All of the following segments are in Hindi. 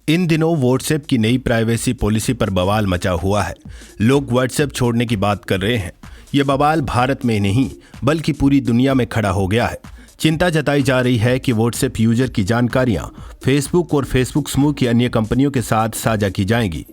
इन दिनों व्हाट्सएप की नई प्राइवेसी पॉलिसी पर बवाल मचा हुआ है। लोग व्हाट्सएप छोड़ने की बात कर रहे हैं। ये बवाल भारत में नहीं बल्कि पूरी दुनिया में खड़ा हो गया है। चिंता जताई जा रही है कि व्हाट्सएप यूजर की जानकारियां फेसबुक और फेसबुक समूह की अन्य कंपनियों के साथ साझा की जाएंगी।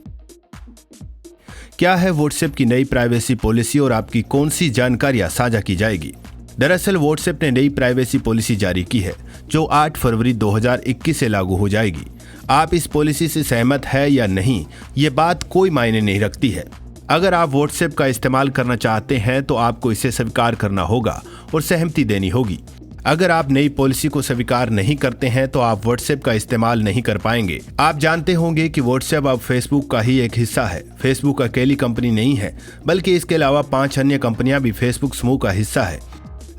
क्या है व्हाट्सएप की नई प्राइवेसी पॉलिसी और आपकी कौन सी जानकारियां साझा की जाएगी? दरअसल व्हाट्सएप ने नई प्राइवेसी पॉलिसी जारी की है जो 8 फरवरी 2021 से लागू हो जाएगी। आप इस पॉलिसी से सहमत है या नहीं, ये बात कोई मायने नहीं रखती है। अगर आप व्हाट्सएप का इस्तेमाल करना चाहते हैं तो आपको इसे स्वीकार करना होगा और सहमति देनी होगी। अगर आप नई पॉलिसी को स्वीकार नहीं करते हैं तो आप व्हाट्सएप का इस्तेमाल नहीं कर पाएंगे। आप जानते होंगे कि व्हाट्सएप अब फेसबुक का ही एक हिस्सा है। फेसबुक अकेली कंपनी नहीं है बल्कि इसके अलावा 5 अन्य कंपनियां भी फेसबुक समूह का हिस्सा है।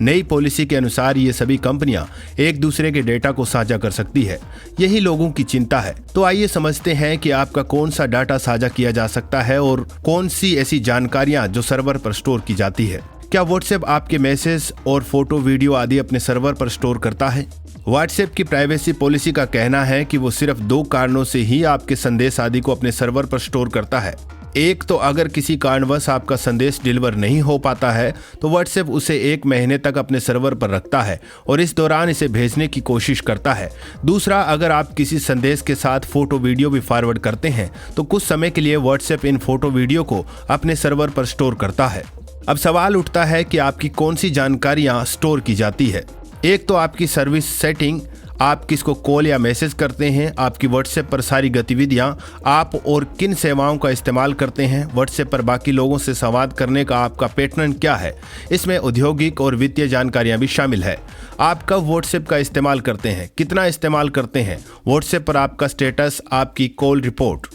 नई पॉलिसी के अनुसार ये सभी कंपनियां एक दूसरे के डेटा को साझा कर सकती है। यही लोगों की चिंता है। तो आइए समझते हैं कि आपका कौन सा डाटा साझा किया जा सकता है और कौन सी ऐसी जानकारियां जो सर्वर पर स्टोर की जाती है। क्या व्हाट्सएप आपके मैसेज और फोटो, वीडियो आदि अपने सर्वर पर स्टोर करता है? व्हाट्सएप की प्राइवेसी पॉलिसी का कहना है कि वो सिर्फ 2 कारणों से ही आपके संदेश आदि को अपने सर्वर पर स्टोर करता है। एक तो अगर किसी कारणवश आपका संदेश डिलीवर नहीं हो पाता है तो व्हाट्सएप उसे 1 महीने तक अपने सर्वर पर रखता है और इस दौरान इसे भेजने की कोशिश करता है। दूसरा, अगर आप किसी संदेश के साथ फोटो, वीडियो भी फॉरवर्ड करते हैं तो कुछ समय के लिए व्हाट्सएप इन फोटो, वीडियो को अपने सर्वर पर स्टोर करता है। अब सवाल उठता है कि आपकी कौन सी जानकारियां स्टोर की जाती है। एक तो आपकी सर्विस सेटिंग, आप किसको कॉल या मैसेज करते हैं, आपकी व्हाट्सएप पर सारी गतिविधियां, आप और किन सेवाओं का इस्तेमाल करते हैं, व्हाट्सएप पर बाकी लोगों से संवाद करने का आपका पैटर्न क्या है। इसमें औद्योगिक और वित्तीय जानकारियां भी शामिल है। आप कब व्हाट्सएप का इस्तेमाल करते हैं, कितना इस्तेमाल करते हैं, व्हाट्सएप पर आपका स्टेटस, आपकी कॉल रिपोर्ट।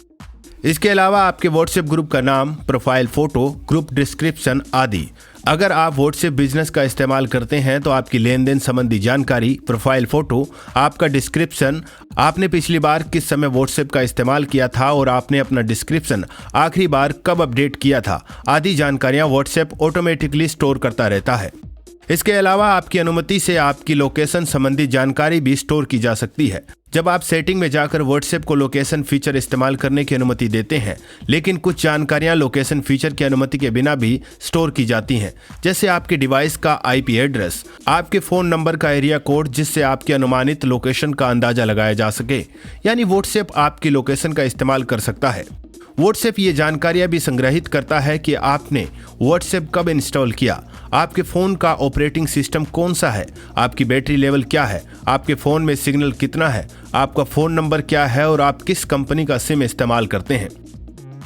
इसके अलावा आपके व्हाट्सएप ग्रुप का नाम, प्रोफाइल फोटो, ग्रुप डिस्क्रिप्शन आदि। अगर आप व्हाट्सएप बिजनेस का इस्तेमाल करते हैं तो आपकी लेन देन संबंधी जानकारी, प्रोफाइल फोटो, आपका डिस्क्रिप्शन, आपने पिछली बार किस समय व्हाट्सएप का इस्तेमाल किया था और आपने अपना डिस्क्रिप्शन आखिरी बार कब अपडेट किया था आदि जानकारियां व्हाट्सएप ऑटोमेटिकली स्टोर करता रहता है। इसके अलावा आपकी अनुमति से आपकी लोकेशन संबंधी जानकारी भी स्टोर की जा सकती है। जब आप सेटिंग में जाकर व्हाट्सएप को लोकेशन फीचर इस्तेमाल करने की अनुमति देते हैं, लेकिन कुछ जानकारियां लोकेशन फीचर की अनुमति के बिना भी स्टोर की जाती हैं, जैसे आपके डिवाइस का IP एड्रेस, आपके फ़ोन नंबर का एरिया कोड, जिससे आपकी अनुमानित लोकेशन का अंदाजा लगाया जा सके। यानी व्हाट्सएप आपकी लोकेशन का इस्तेमाल कर सकता है। व्हाट्सएप ये जानकारियां भी संग्रहित करता है कि आपने व्हाट्सएप कब इंस्टॉल किया, आपके फ़ोन का ऑपरेटिंग सिस्टम कौन सा है, आपकी बैटरी लेवल क्या है, आपके फ़ोन में सिग्नल कितना है, आपका फ़ोन नंबर क्या है और आप किस कंपनी का सिम इस्तेमाल करते हैं।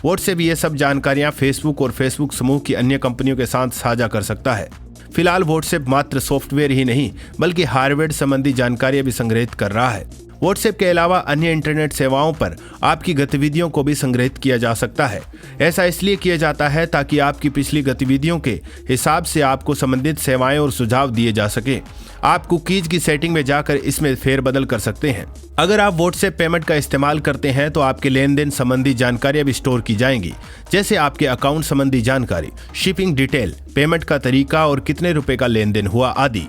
व्हाट्सएप ये सब जानकारियां फेसबुक और फेसबुक समूह की अन्य कंपनियों के साथ साझा कर सकता है। फिलहाल व्हाट्सएप मात्र सॉफ्टवेयर ही नहीं बल्कि हार्डवेयर संबंधी जानकारियां भी संग्रहित कर रहा है। व्हाट्सएप के अलावा अन्य इंटरनेट सेवाओं पर आपकी गतिविधियों को भी संग्रहित किया जा सकता है। ऐसा इसलिए किया जाता है ताकि आपकी पिछली गतिविधियों के हिसाब से आपको संबंधित सेवाएं और सुझाव दिए जा सके। आप कुकीज की सेटिंग में जाकर इसमें फेरबदल कर सकते हैं। अगर आप व्हाट्सएप पेमेंट का इस्तेमाल करते हैं तो आपके लेन देन संबंधी जानकारियां भी स्टोर की जाएंगी, जैसे आपके अकाउंट संबंधी जानकारी, शिपिंग डिटेल, पेमेंट का तरीका और कितने रुपए का लेन देन हुआ आदि।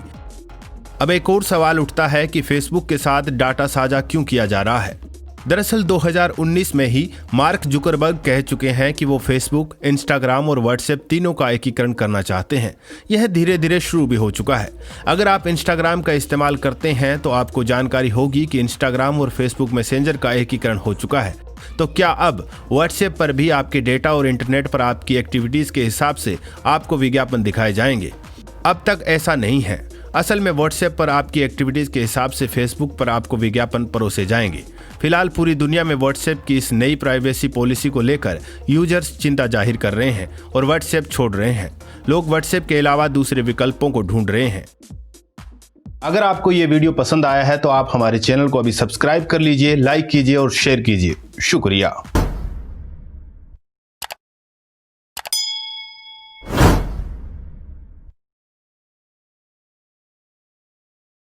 अब एक और सवाल उठता है कि फेसबुक के साथ डाटा साझा क्यों किया जा रहा है। दरअसल 2019 में ही मार्क जुकरबर्ग कह चुके हैं कि वो फेसबुक, इंस्टाग्राम और व्हाट्सएप तीनों का एकीकरण करना चाहते हैं। यह धीरे धीरे शुरू भी हो चुका है। अगर आप इंस्टाग्राम का इस्तेमाल करते हैं तो आपको जानकारी होगी कि इंस्टाग्राम और फेसबुक मैसेंजर का एकीकरण हो चुका है। तो क्या अब व्हाट्सएप पर भी आपके डेटा और इंटरनेट पर आपकी एक्टिविटीज के हिसाब से आपको विज्ञापन दिखाए जाएंगे? अब तक ऐसा नहीं है। असल में व्हाट्सएप पर आपकी एक्टिविटीज के हिसाब से फेसबुक पर आपको विज्ञापन परोसे जाएंगे। फिलहाल पूरी दुनिया में व्हाट्सएप की इस नई प्राइवेसी पॉलिसी को लेकर यूजर्स चिंता जाहिर कर रहे हैं और व्हाट्सएप छोड़ रहे हैं। लोग व्हाट्सएप के अलावा दूसरे विकल्पों को ढूंढ रहे हैं। अगर आपको ये वीडियो पसंद आया है तो आप हमारे चैनल को अभी सब्सक्राइब कर लीजिए, लाइक कीजिए और शेयर कीजिए। शुक्रिया।